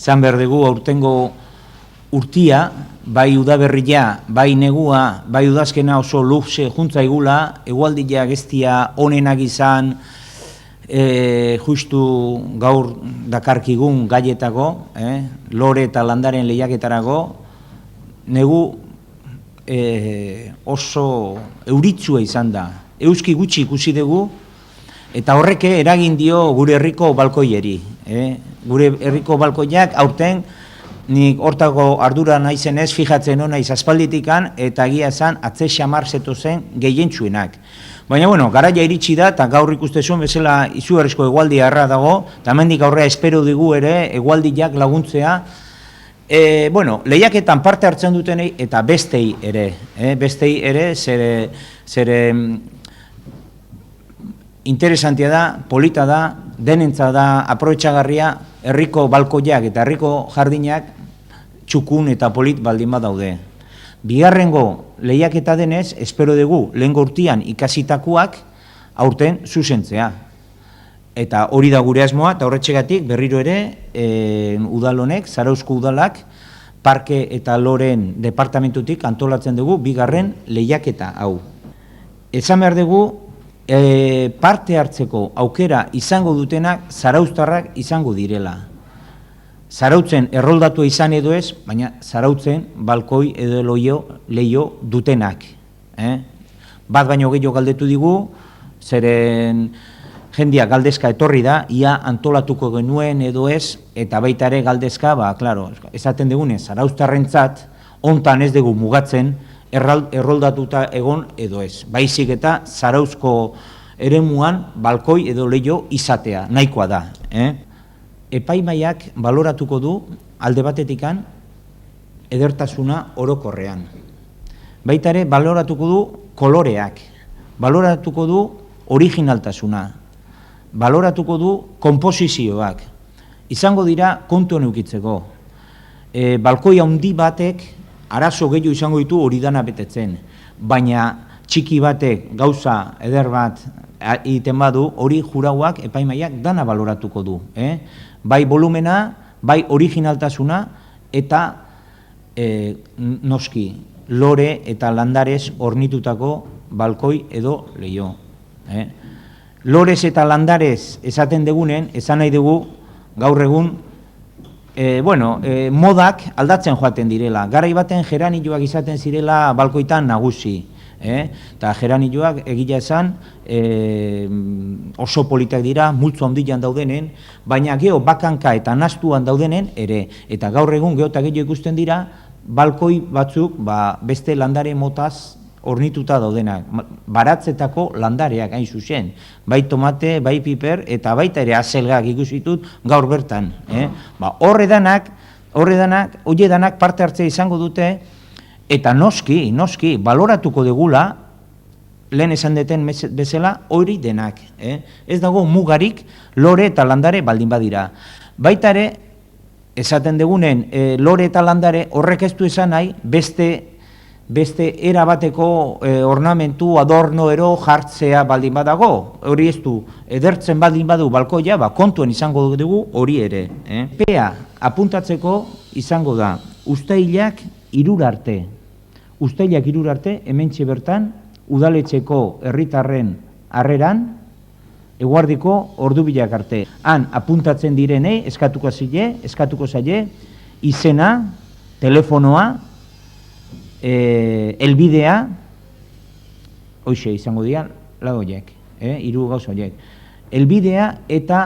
Zan behar dugu aurtengo urtia, bai udaberria, bai negua, bai udazkena oso luxe juntza igula, egualdia gestia onenak izan, justu gaur dakarkigun gaietako, lore eta landaren lehiaketarago, negu oso euritsua izan da. Euski gutxi ikusi dugu, eta horreke eragin dio gure herriko balkoieri. Gure herriko balkoiak aurten, nik hortako ardura naizen ez, fijatzen hona aspalditikan, eta egia esan atze xamar zeto zen gehientsuenak. Baina, garaia iritsi da, eta gaur ikustezuen bezala izugarrizko egualdia erra dago, eta hemendik aurrea espero digu ere egualdiak laguntzea, lehiaketan parte hartzen dutenei eta bestei ere, zere interesantia da, polita da, denentza da, aprobetxagarria, herriko balkoiak eta herriko jardinak txukun eta polit baldin badaude. Bigarrengo lehiaketa denez, espero dugu lehengo urtean ikasitakoak aurten zuzentzea. Eta hori da gure asmoa, eta horretxegatik berriro ere udal honek, Zarauzko udalak, parke eta loren departamentutik antolatzen dugu bigarren lehiaketa hau. Esan behar dugu, parte hartzeko aukera izango dutenak zarauztarrak izango direla. Zarautzen erroldatua izan edo ez, baina zarautzen balkoi edo leio dutenak. Bat baino gehiago galdetu digu, zeren jendia galdezka etorri da, ia antolatuko genuen edo ez, eta baita ere galdezka, esaten dugunez, zarauztarrentzat, hontan ez dugu mugatzen, erroldatuta egon edo ez. Baizik eta Zarauzko eremuan balkoi edo leio izatea, nahikoa da. Epaimaiak baloratuko du alde batetikan edertasuna orokorrean. Baita ere baloratuko du koloreak, baloratuko du originaltasuna, baloratuko du konposizioak. Izango dira kontuan eukitzeko. Balkoi handi batek arazo gehiago izango ditu hori dana betetzen, baina txiki batek gauza eder bat egiten badu, hori jurauak epaimaiak dana baloratuko du. Bai volumena, bai originaltasuna eta noski lore eta landarez hornitutako balkoi edo leio. Lorez eta landarez esaten degunen, esan nahi dugu gaur egun modak aldatzen joaten direla. Garai baten geranioak izaten zirela balkoitan nagusi. Eta geranioak egia esan oso politak dira, multzo handian daudenen, baina geho bakanka eta nastuan daudenen ere. Eta gaur egun geho eta gehiago ikusten dira, balkoi batzuk beste landare motaz hornituta daudenak, baratzetako landareak hain zuzen, bai tomate, bai piper, eta baita ere azelgak ikusitut gaur bertan. Horre danak parte hartzea izango dute, eta noski, baloratuko degula, lehen esan deten bezala, hori denak. Ez dago mugarik lore eta landare baldin badira. Baita ere, esaten degunen lore eta landare horrek ez du esan nahi, beste erabateko ornamentu, adorno ero jartzea baldin badago. Hori ez du, edertzen baldin badu balkoia, kontuen izango dugu hori ere. Pea apuntatzeko izango da, uztailak 3 arte. Uztailak 3 arte, hementxe bertan, udaletxeko herritarren harreran, eguardiko ordubilak arte. Han apuntatzen direnei, eskatuko zaie, izena, telefonoa, elbidea, hoxe izango dira, lagoiek, 3 gauza horiek. Elbidea eta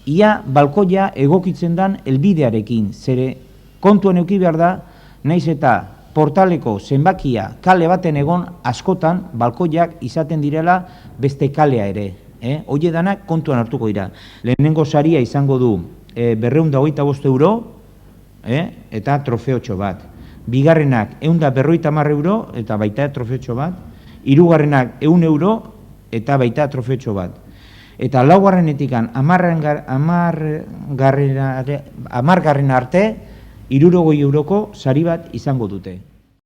ia balkoia egokitzen dan elbidearekin, zere kontuan euki behar da, naiz eta portaleko zenbakia kale baten egon askotan balkoiak izaten direla beste kalea ere. Hoi danak kontuan hartuko dira. Lehenengo saria izango du 225 euro eta trofeotxo bat. Bigarrenak 150 euro eta baita trofeotxo bat. Hirugarrenak 100 euro eta baita trofeotxo bat. Eta laugarrenetikan 10 arte 60 euroko sari bat izango dute.